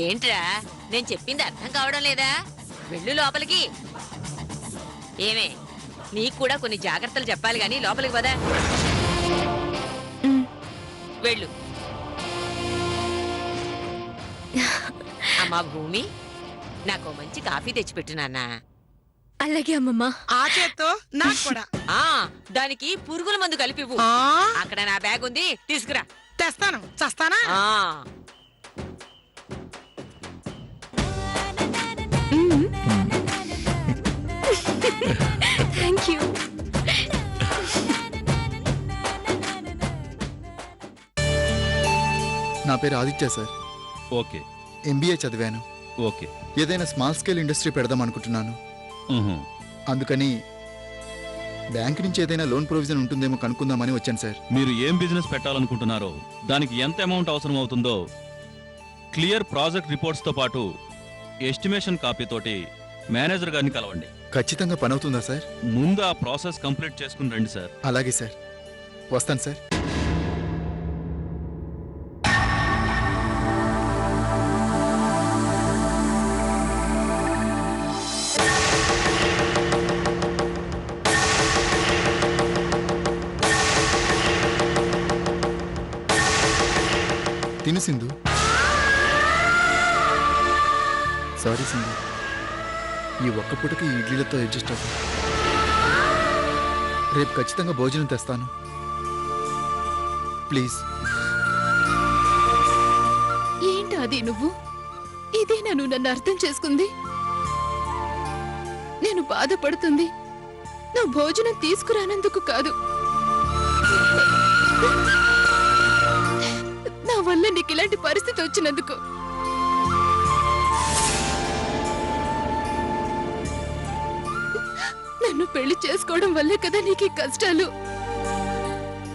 ఏంట్రా నేను చెప్పింది అర్థం కావడం లేదా? వెళ్ళు లోపలికి. ఏమే, నీకు కూడా కొన్ని జాగ్రత్తలు చెప్పాలి గాని లోపలికి పదా. వెళ్ళు. అమ్మా భూమి, నాకు మంచి కాఫీ తెచ్చిపెట్టు నాన్న. అలాగే అమ్మమ్మా. ఆ చేత్తో నాకు కూడా. దానికి పురుగుల మందు కలిపివు. అక్కడ నా బ్యాగ్ ఉంది, తీసుకురా. తెస్తాను. చస్తానా? Thank you. నా పేరు ఆదిత్య సార్. ఓకే. ఎంబీఏ చదివాను. ఓకే. ఏదైనా స్మాల్ స్కేల్ ఇండస్ట్రీ పెడదాం అనుకుంటున్నాను. అందుకని బ్యాంక్ నుంచి ఏదైనా లోన్ ప్రొవిజన్ ఉంటుందేమో కనుక్కుందామని వచ్చాను సార్. మీరు ఏం బిజినెస్ పెట్టాలనుకుంటున్నారో దానికి ఎంత అమౌంట్ అవసరం అవుతుందో క్లియర్ ప్రాజెక్ట్ రిపోర్ట్స్తో పాటు ఎస్టిమేషన్ కాపీతోటి మేనేజర్ గారిని కలవండి. ఖచ్చితంగా పని అవుతుందా సార్? ముందు ఆ ప్రాసెస్ కంప్లీట్ చేసుకుని రండి సార్. అలాగే సార్, వస్తాను సార్. తిను సింధు. సారీ సింధు, ఈ ఒక్క పూటకి ఈ ఇడ్లీలతో అడ్జస్ట్ అవ్వు. రేపు ఖచ్చితంగా భోజనం తెస్తాను, ప్లీజ్. ఏంటి అది నువ్వు? ఇదేనా నువ్వు నన్ను అర్థం చేసుకుంది? నేను బాధపడుతుంది నువ్వు భోజనం తీసుకురానందుకు కాదు, నా వల్ల నీకు ఇలాంటి పరిస్థితి వచ్చినందుకు. నన్ను పెళ్లి చేసుకోవడం వల్లే కదా నీకు కష్టాలు,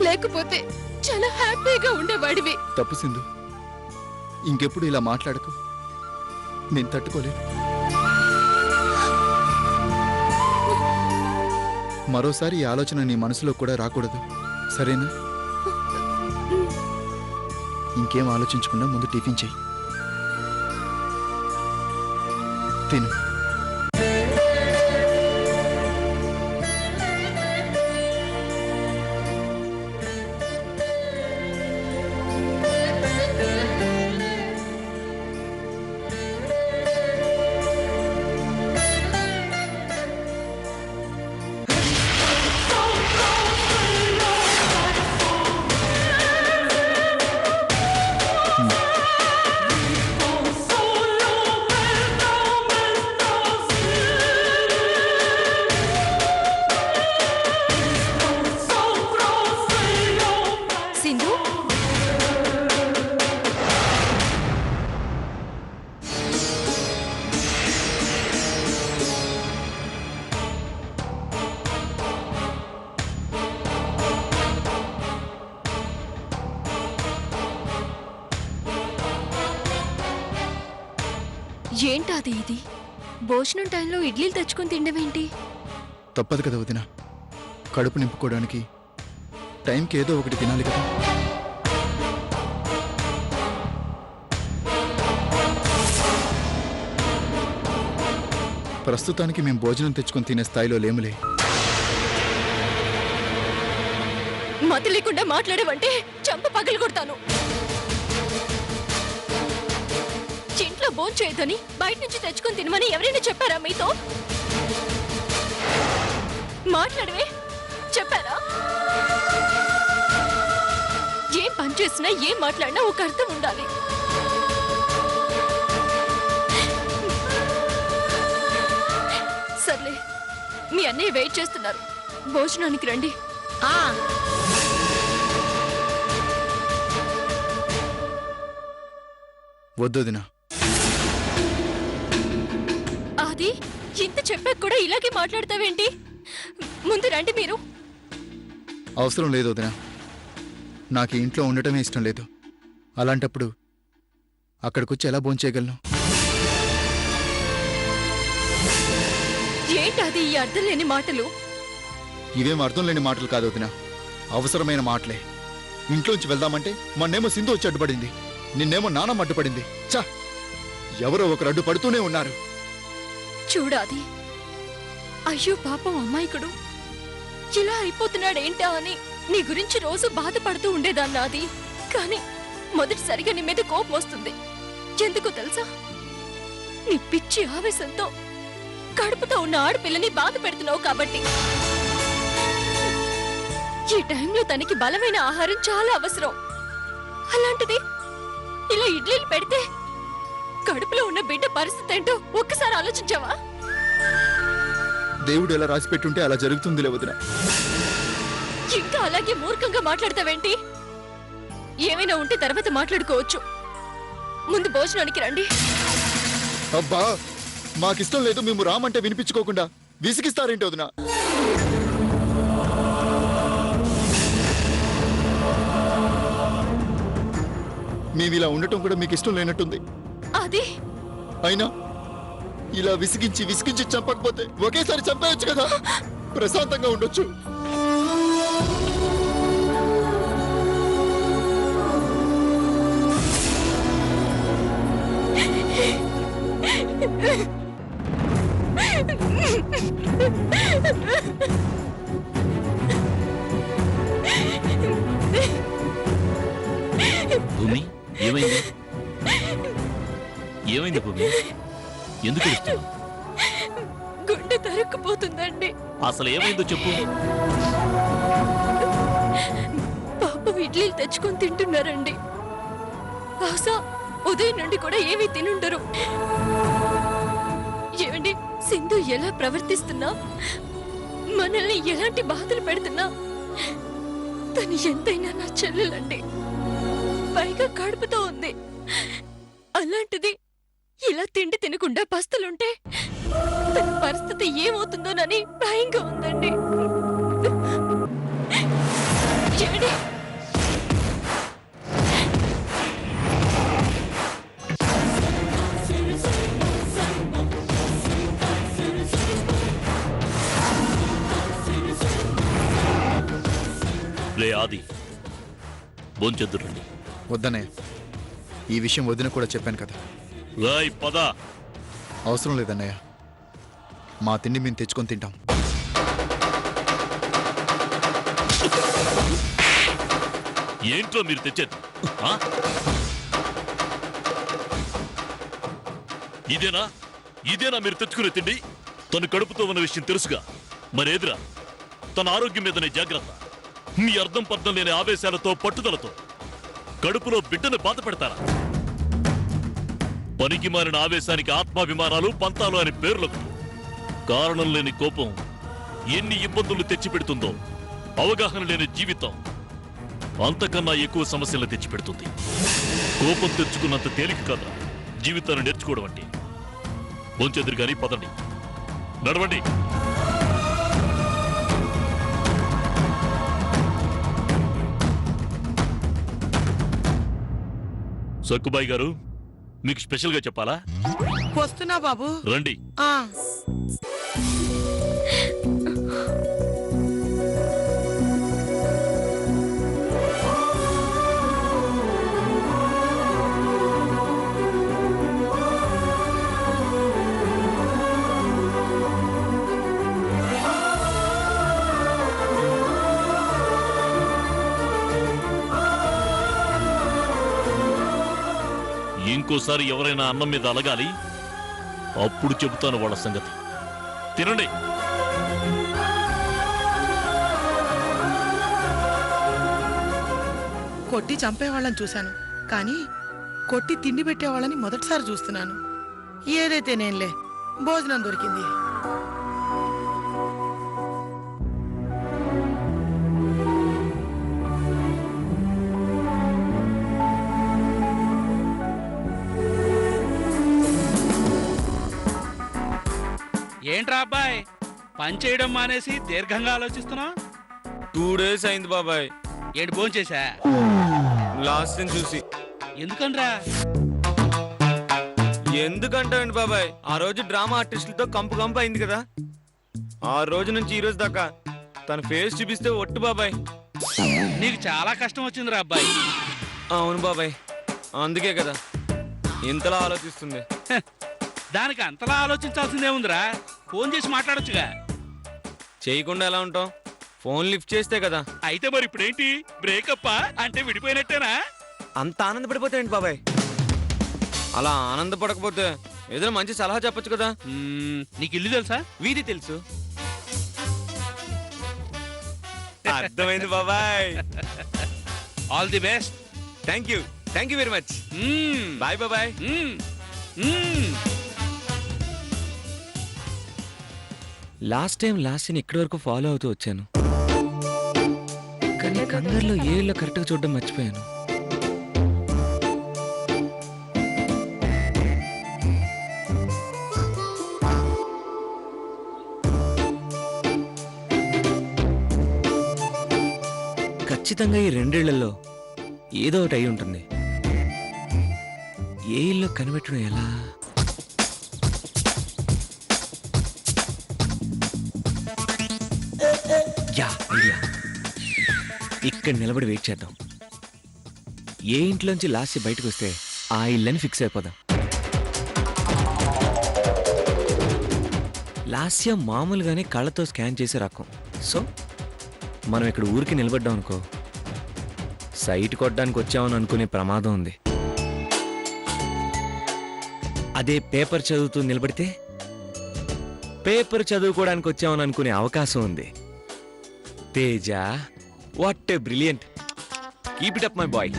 లేకపోతే చాలా హ్యాపీగా ఉండేవాడివి. తప్పు సింధు, ఇంకెప్పుడు ఇలా మాట్లాడకు, నేను తట్టుకోలేను. మరోసారి ఈ ఆలోచన నీ మనసులో కూడా రాకూడదు, సరేనా? ఇంకేం ఆలోచించకుండా ముందు టిఫిన్ చెయ్యి, తిను. ఏంటది ఇది? భోజనం టైంలో ఇడ్లీలు తెచ్చుకుని తిండవేంటి? తప్పదు కదా వదిన, కడుపు నింపుకోవడానికి టైంకి ఏదో ఒకటి తినాలి కదా. ప్రస్తుతానికి మేము భోజనం తెచ్చుకొని తినే స్థాయిలో లేములే. మతి లేకుండా మాట్లాడేవంటే చంప పగలు కొడతాను. ఇంట్లో భోంచేయదని బయట నుంచి తెచ్చుకొని తినమని ఎవరైనా చెప్పారా మీతో? మాట్లాడవే, చెప్పారా? ఏం పని చేసినా ఏం మాట్లాడినా ఒక అర్థం ఉండాలి. సర్లే, మీ అన్నయ్య వెయిట్ చేస్తున్నారు, భోజనానికి రండి. వద్దొదినా. అది ఇంత చెప్పాక కూడా ఇలాగే మాట్లాడతావేంటి? ముందు రండి మీరు. అవసరం లేదు వదినా, నాకు ఇంట్లో ఉండటమే ఇష్టం లేదు. అలాంటప్పుడు అక్కడికొచ్చి ఎలా భోంచేయగలను? ఏంటది ఈ అర్థం లేని మాటలు? ఇవేం అర్థం లేని మాటలు కాదు వదినా, అవసరమైన మాటలే. ఇంట్లోంచి వెళ్దామంటే మొన్నేమో సింధు వచ్చి అడ్డుపడింది, నిన్నేమో నానమ్మ అడ్డుపడింది. చా, ఎవరో ఒకరు అడ్డు పడుతూనే ఉన్నారు. చూడాది, అయ్యో పాపం అమ్మాయికుడు ఇలా అయిపోతున్నాడేంటా అని నీ గురించి రోజు బాధపడుతూ ఉండేదాన్నాది. కానీ మొదటిసారిగా నీ మీద కోపం వస్తుంది. ఎందుకు తెలుసా? నీ పిచ్చి ఆవేశంతో కడుపుతో ఉన్న ఆడపిల్లని బాధ పెడుతున్నావు కాబట్టి. ఈ టైంలో తనకి బలమైన ఆహారం చాలా అవసరం. అలాంటిది ఇలా ఇడ్లీలు పెడితే కడుపులో ఉన్న బిడ్డ పరిస్థితి ఏంటో ఒక్కసారి ఆలోచించావా? దేవుడు ఎలా రాసి పెట్టుంటే అలా జరుగుతుందిలే వదిన. ఇంకా అలాగే మూర్ఖంగా మాట్లాడతావేంటి? ఏమైనా ఉంటే తర్వాత మాట్లాడుకోవచ్చు. ముందు భోజనానికి రండి. అబ్బా, మాకిష్టం లేదు మేము రామంటే వినిపించుకోకుండా విసిగిస్తారేంటి వదిన? మేము ఇలా ఉండటం కూడా మీకు ఇష్టం లేనట్టుంది. అది అయినా ఇలా విసిగించి విసిగించి చంపకపోతే ఒకేసారి చంపేయచ్చు కదా, ప్రశాంతంగా ఉండొచ్చు. భూమి, ఏమైంది? ఏమైంది భూమి? ఎందుకు ఏడుస్తున్నావు? గుండె తరుక్కుపోతుందండి. అసలు ఏమైందో చెప్పు. పాపం ఇడ్లీలు తెచ్చుకొని తింటున్నారండి. బహుశా ఉదయం నుండి కూడా ఏమీ తినుండరు. ఏమండి, సింధు ఎలా ప్రవర్తిస్తున్నా, మనల్ని ఎలాంటి బాధలు పెడుతున్నా తను ఎంతైనా నా చెల్లెలండి. పైగా కడుపుతో ఉంది. అలాంటిది ఇలా తిండి తినకుండా పస్తులుంటే తన పరిస్థితి ఏమవుతుందోనని భయంగా ఉందండి. ఏమండి, రే ఆది, భోంచెద్దురండి. వద్దనే, ఈ విషయం వదిన కూడా చెప్పాను కదా. రాయ్ పద. అవసరం లేదన్నయ్య, మా తిండి మేము తెచ్చుకొని తింటాం. ఏంట్రో మీరు తెచ్చేది? ఆ? ఇదేనా మీరు తెచ్చుకునే తిండి? తను కడుపుతో ఉన్న విషయం తెలుసుగా, మరేదిరా తన ఆరోగ్యం మీదనే జాగ్రత్త. మీ అర్థం పర్థం లేని ఆవేశాలతో పట్టుదలతో కడుపులో బిడ్డను బాధ పెడతారా? పనికి మారిన ఆవేశానికి ఆత్మాభిమానాలు పంతాలు అని పేర్లకు కారణం లేని కోపం ఎన్ని ఇబ్బందులు తెచ్చిపెడుతుందో, అవగాహన లేని జీవితం అంతకన్నా ఎక్కువ సమస్యలు తెచ్చిపెడుతుంది. కోపం తెచ్చుకున్నంత తేలిక కదా జీవితాన్ని నేర్చుకోవడం అంటే. భోంచెదురు గాని పదండి, నడవండి. సక్కుబాయి గారు, మీకు స్పెషల్ గా చెప్పాలా? వస్తున్నా బాబు. రండి. ఆ ఇంకోసారి ఎవరైనా అన్నం మీద అలగాలి, అప్పుడు చెబుతాను వాళ్ళ సంగతి. తినండి. కొట్టి చంపేవాళ్ళని చూశాను, కానీ కొట్టి తిండి పెట్టేవాళ్ళని మొదటిసారి చూస్తున్నాను. ఏదైతే నేనులే, భోజనం దొరికింది. ఏంట్రా అబ్బాయ్, పని చేయడం మానేసి దీర్ఘంగా ఆలోచిస్తున్నా? 2 days అయింది బాబాయ్. ఏంటి భోంచేసా? లాస్ట్ టైం చూసి. ఎందుకనరా? ఎందుకంటావండి బాబాయ్, ఆ రోజు డ్రామా ఆర్టిస్టులతో కంపు అయింది కదా. ఆ రోజు నుంచి ఈ రోజు దాకా తన ఫేస్ చూపిస్తే ఒట్టు బాబాయ్. నీకు చాలా కష్టం వచ్చిందిరా అబ్బాయి. అవును బాబాయ్, అందుకే కదా ఇంతలా ఆలోచిస్తుంది. దానికి అంతలా ఆలోచించాల్సిందే ఉందిరా, ఫోన్ చేసి మాట్లాడొచ్చుగా. చేయకుండా ఎలా ఉంటాం? ఫోన్ లిఫ్ట్ చేస్తే కదా. అయితే మరి ఇప్పుడేంటి, బ్రేకప్పా అంటే విడిపోయినట్టేనా? అంత ఆనందపడిపోతే ఏంటి బాబాయ్? అలా ఆనందపడకపోతే ఏదైనా మంచి సలహా చెప్పొచ్చు కదా. నీకు ఇల్లు తెలుసా? వీధి తెలుసు. అర్థమైంది బాబాయ్. All the best. Thank you very much. Bye బాబాయ్. లాస్ట్ టైం ఇక్కడి వరకు ఫాలో అవుతూ వచ్చాను, కానీ కంగారులో ఏ ఇల్లు కరెక్ట్గా చూడడం మర్చిపోయాను. ఖచ్చితంగా ఈ రెండేళ్లలో ఏదో ఒకటి అయి ఉంటుంది. ఏ ఇల్లు కనిపెట్టడం ఎలా? ఐడియా. ఇక్కడ నిలబడి వెయిట్ చేద్దాం. ఏ ఇంట్లోంచి లాస్ట్ బయటకు వస్తే ఆ ఇల్లని ఫిక్స్ అయిపోదాం. లాస్య మామూలుగానే కళ్ళతో స్కాన్ చేసే రకం. సో మనం ఇక్కడ ఊరికి నిలబడ్డాం అనుకో, సైట్ కొట్టడానికి వచ్చామని అనుకునే ప్రమాదం ఉంది. అదే పేపర్ చదువుతూ నిలబడితే పేపర్ చదువుకోవడానికి వచ్చామని అనుకునే అవకాశం ఉంది. Teja, what a brilliant. Keep it up my boy.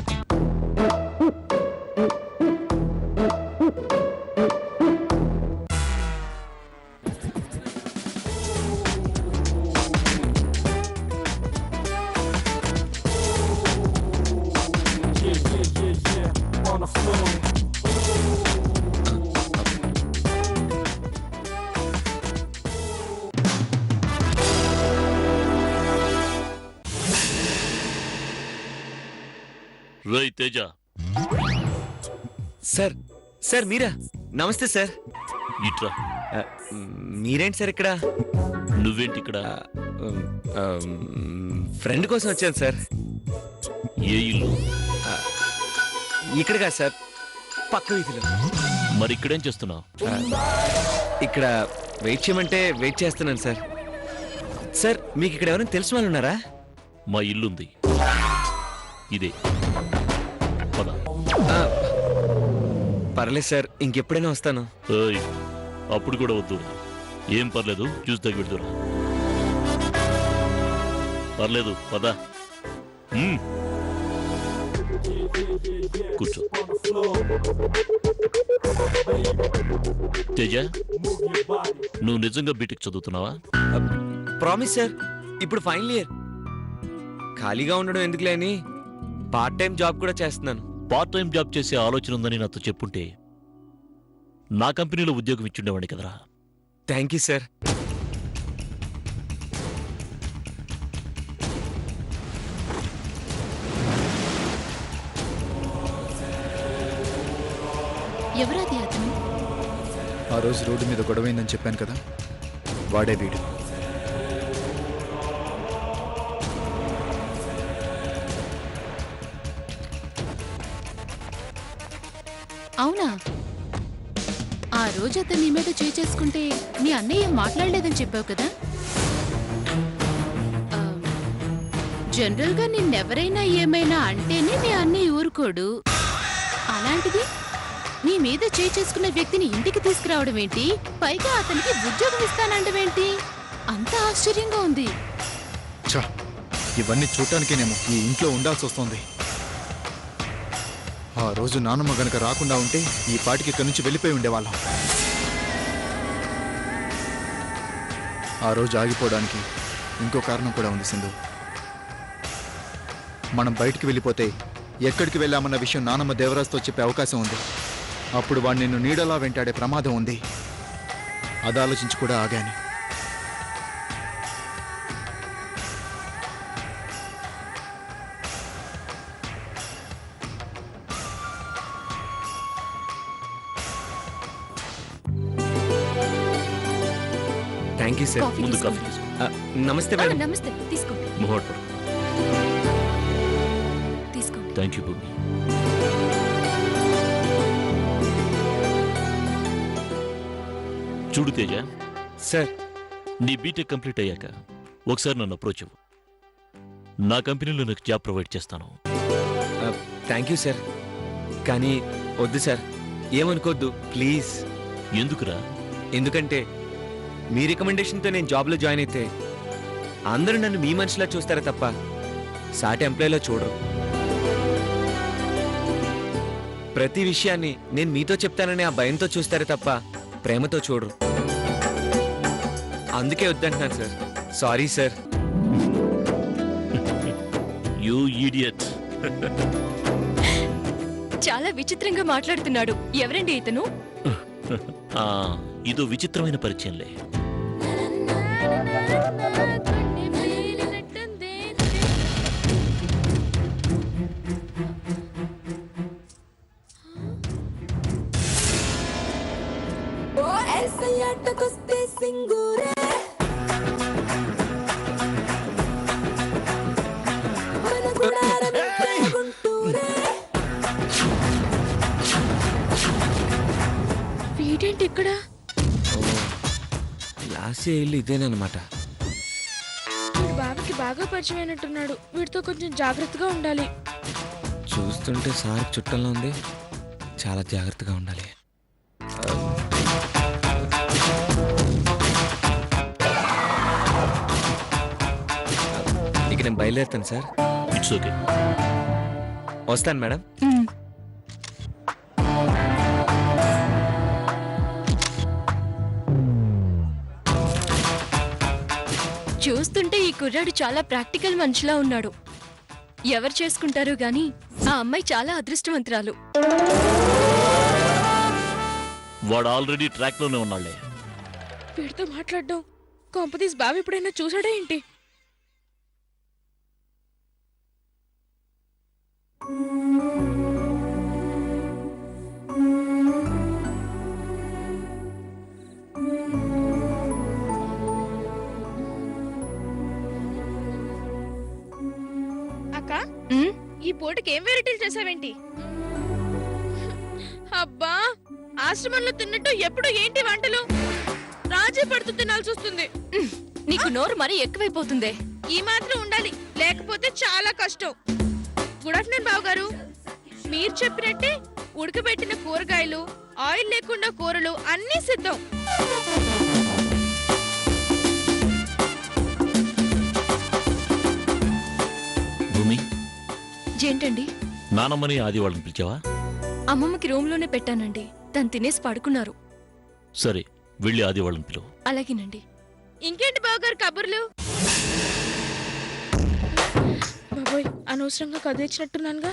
రై తేజ. సార్ మీరా? నమస్తే సార్. ఇట్రా. మీరేంటి సార్ ఇక్కడ? నువ్వేంటి ఇక్కడ? ఫ్రెండ్ కోసం వచ్చాను సార్. ఏ ఇల్లు? ఇక్కడ కాదు సార్, పక్క వీధిలో. మరి ఇక్కడేం చేస్తున్నావు? ఇక్కడ వెయిట్ చేయమంటే వెయిట్ చేస్తున్నాను సార్. సార్ మీకు ఇక్కడ ఎవరైనా తెలిసిన వాళ్ళు ఉన్నారా? మా ఇల్లుంది ఇదే. పద. పర్లేదు సార్, ఇంకెప్పుడైనా వస్తాను. ఏయ్, అప్పుడు కూడా వద్దు. ఏం పర్లేదు, జ్యూస్ తగ్గి పెడుతురా. పర్లేదు, పద. కూర్చో. తేజ, నువ్వు నిజంగా బీటెక్ చదువుతున్నావా? ప్రామిస్ సార్, ఇప్పుడు ఫైనల్ ఇయర్. ఖాళీగా ఉండడం ఎందుకులే అని పార్ట్ టైం జాబ్ కూడా చేస్తున్నాను. పార్ట్ టైం జాబ్ చేసే ఆలోచన ఉందని నాతో చెప్పుంటే నా కంపెనీలో ఉద్యోగం ఇచ్చుండేవాడి కదరా. Thank you sir. ఎవరది అతను? ఆ రోజు రోడ్డు మీద గొడవైందని చెప్పాను కదా, వాడే వీడు. అవునా? ఆ రోజు అతను నీ మీద చేసుకుంటే నీ అన్నయ్య మాట్లాడలేదని చెప్పావు కదా. జనరల్ గా నిన్నెవరైనా ఏమైనా అంటేనే నీ అన్నయ్య ఊరుకోడు. అలాంటిది నీ మీద చేసుకున్న వ్యక్తిని ఇంటికి తీసుకురావడం ఏంటి? పైగా అతనికి ఉద్యోగం ఇస్తానంటవేంటి? అంత ఆశ్చర్యంగా ఉంది. ఛా, ఇవన్నీ చూడటానికేనేమో ఈ ఇంట్లో ఉండాల్సి వస్తుంది. ఆ రోజు నాన్నమ్మ గనక రాకుండా ఉంటే ఈ పాటికి ఇక్కడి నుంచి వెళ్ళిపోయి ఉండేవాళ్ళం. ఆ రోజు ఆగిపోవడానికి ఇంకో కారణం కూడా ఉంది సింధు. మనం బయటికి వెళ్ళిపోతే ఎక్కడికి వెళ్ళామన్న విషయం నానమ్మ దేవరాజ్తో చెప్పే అవకాశం ఉంది. అప్పుడు వాడు నిన్ను నీడలా వెంటాడే ప్రమాదం ఉంది. అది ఆలోచించి కూడా ఆగాను. Thank you sir. కాఫీ ముందు తీసుకో. కాఫీ తీసుకో. నమస్తే మేడం. నమస్తే, తీసుకో మొహోట్ పడు. తీసుకో. థ్యాంక్ యూ భూమి. చూడు తేజ, సార్ నీ బీటెక్ కంప్లీట్ అయ్యాక ఒకసారి నన్ను అప్రోచ్ అవ్వు. నా కంపెనీలో నీకు జాబ్ ప్రొవైడ్ చేస్తాను. థ్యాంక్ యూ సార్, కానీ వద్దు సార్, ఏమనుకోద్దు ప్లీజ్. ఎందుకురా? ఎందుకంటే మీ రికమెండేషన్తో నేను జాబ్లో జాయిన్ అయితే అందరూ నన్ను మీ మనిషిలా చూస్తారే తప్ప సాటి ఎంప్లాయీలో చూడరు. ప్రతి విషయాన్ని నేను మీతో చెప్తానని ఆ భయంతో చూస్తారే తప్ప ప్రేమతో చూడరు. అందుకే వద్దంటున్నాను sir. Sorry sir. You idiot. చాలా విచిత్రంగా మాట్లాడుతున్నాడు. ఎవరండి ఇతను? ఇదో విచిత్రమైన పరిచయంలే. వీడేంటి ఇక్కడ? లాస్ట్ ఇల్లు ఇదేనమాట. వీడు బాబాకి బాగా పరిచయం అయినట్టున్నాడు. వీడితో కొంచెం జాగ్రత్తగా ఉండాలి. చూస్తుంటే సార్ చుట్టంలో ఉంది, చాలా జాగ్రత్తగా ఉండాలి. ఇక నేను బయలుదేరుతాను సార్. It's okay. వస్తాను మేడం. చూస్తుంటే ఈ కుర్రాడు చాలా ప్రాక్టికల్ మనిషిలా ఉన్నాడు. ఎవరు చేసుకుంటారో గాని ఆ అమ్మాయి చాలా అదృష్టవంతురాలు. వాడు ఆల్రెడీ ట్రాక్ లోనే ఉన్నాళ్లే. వీడితో మాట్లాడడం కొంపదీస్ బావ ఎప్పుడైనా చూసాడా ఏంటి? అక్క, ఉమ్, ఈ పూటకి ఏం వెరైటీలు చేసావేంటి? అబ్బా, ఆశ్రమంలో తిన్నట్టు ఎప్పుడు ఏంటి వంటలు? రాజీ పడుతూ తినాల్సి వస్తుంది. నీకు నోరు మరీ ఎక్కువైపోతుందే. ఈ మాత్రం ఉండాలి, లేకపోతే చాలా కష్టం. గుడ్ ఆఫ్టర్నూన్ బావ గారు. మీరు చెప్పినట్టే ఉడకబెట్టిన కూరగాయలు, ఆయిల్ లేకుండా కూరలు అన్నీ సిద్ధం. భూమి, ఏంటండి? నానమ్మని ఆది వాళ్ళని పిలిచావా? అమ్మమ్మకి రూమ్ లోనే పెట్టానండి. తను తినేసి పడుకున్నారు. సరే, వెళ్ళి ఆది వాళ్ళని పిలువు. అలాగేనండి. ఇంకేంటి బావ గారు కబుర్లు? బాబోయ్, అనవసరంగా కదిలిచ్చినట్టున్నానుగా.